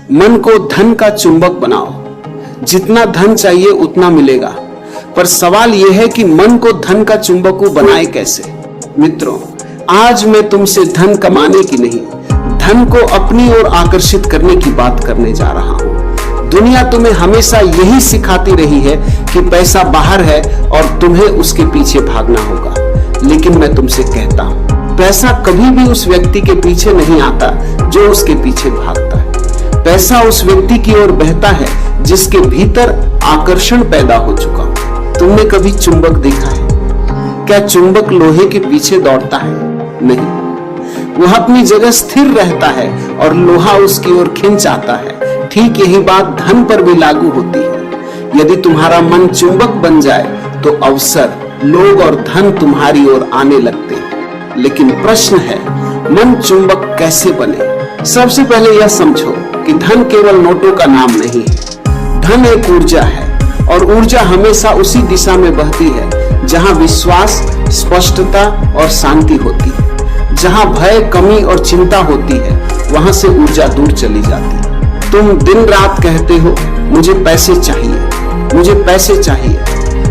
मन को धन का चुंबक बनाओ। जितना धन चाहिए उतना मिलेगा, पर सवाल यह है कि मन को धन का चुंबक बनाए कैसे। मित्रों, आज मैं तुमसे धन कमाने की नहीं, धन को अपनी ओर आकर्षित करने की बात करने जा रहा हूं। दुनिया तुम्हें हमेशा यही सिखाती रही है कि पैसा बाहर है और तुम्हें उसके पीछे भागना होगा, लेकिन मैं तुमसे कहता हूं, पैसा कभी भी उस व्यक्ति के पीछे नहीं आता जो उसके पीछे भागता है। पैसा उस व्यक्ति की ओर बहता है जिसके भीतर आकर्षण पैदा हो चुका हो। तुमने कभी चुंबक देखा है? क्या चुंबक लोहे के पीछे दौड़ता है? नहीं, वह अपनी जगह स्थिर रहता है और लोहा उसकी ओर खिंच आता है। ठीक यही बात धन पर भी लागू होती है। यदि तुम्हारा मन चुंबक बन जाए तो अवसर, लोग और धन तुम्हारी ओर आने लगते हैं। लेकिन प्रश्न है, मन चुंबक कैसे बने? सबसे पहले यह समझो कि धन केवल नोटों का नाम नहीं है। धन एक ऊर्जा है और ऊर्जा हमेशा उसी दिशा में बहती है जहां विश्वास, स्पष्टता और शांति होती है। जहां भय, कमी और चिंता होती है, वहां से ऊर्जा दूर चली जाती है। तुम दिन रात कहते हो, मुझे पैसे चाहिए, मुझे पैसे चाहिए,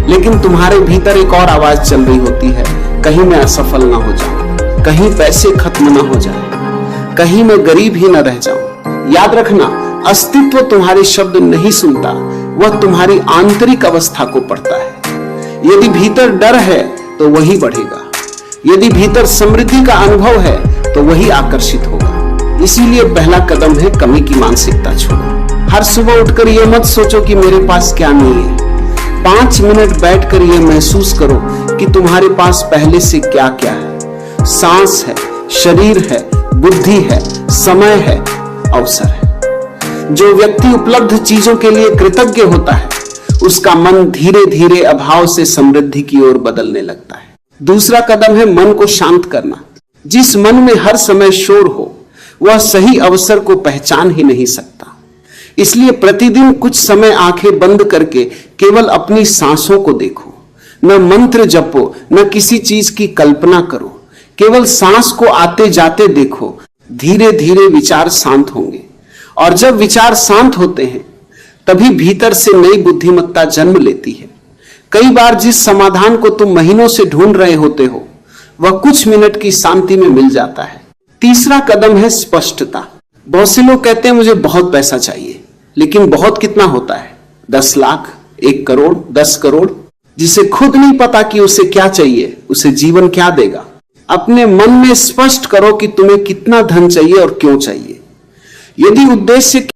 लेकिन तुम्हारे भीतर एक और आवाज चल रही होती है, कहीं मैं असफल ना हो जाऊं, कहीं पैसे खत्म ना हो जाए, कहीं मैं गरीब ही न रह जाऊं। याद रखना, अस्तित्व तुम्हारे शब्द नहीं सुनता, वह तुम्हारी आंतरिक अवस्था को पढ़ता है। यदि भीतर डर है तो वही बढ़ेगा, यदि भीतर समृद्धि का अनुभव है तो वही आकर्षित होगा। इसीलिए पहला कदम है कमी की मानसिकता छोड़ो। हर सुबह उठकर यह मत सोचो कि मेरे पास क्या नहीं है। 5 मिनट बैठकर यह महसूस करो कि तुम्हारे पास पहले से क्या क्या है। सांस है, शरीर है, बुद्धि है, समय है, अवसर है। जो व्यक्ति उपलब्ध चीजों के लिए कृतज्ञ होता है, उसका मन धीरे धीरे अभाव से समृद्धि की ओर बदलने लगता है। दूसरा कदम है मन को शांत करना। जिस मन में हर समय शोर हो, वह सही अवसर को पहचान ही नहीं सकता। इसलिए प्रतिदिन कुछ समय आंखें बंद करके केवल अपनी सांसों को देखो। न मंत्र जपो, न किसी चीज की कल्पना करो, केवल सांस को आते जाते देखो। धीरे धीरे विचार शांत होंगे, और जब विचार शांत होते हैं तभी भीतर से नई बुद्धिमत्ता जन्म लेती है। कई बार जिस समाधान को तुम महीनों से ढूंढ रहे होते हो, वह कुछ मिनट की शांति में मिल जाता है। तीसरा कदम है स्पष्टता। बहुत से लोग कहते हैं मुझे बहुत पैसा चाहिए, लेकिन बहुत कितना होता है? 10 लाख, 1 करोड़, 10 करोड़। जिसे खुद नहीं पता कि उसे क्या चाहिए, उसे जीवन क्या देगा। अपने मन में स्पष्ट करो कि तुम्हें कितना धन चाहिए और क्यों चाहिए। यदि उद्देश्य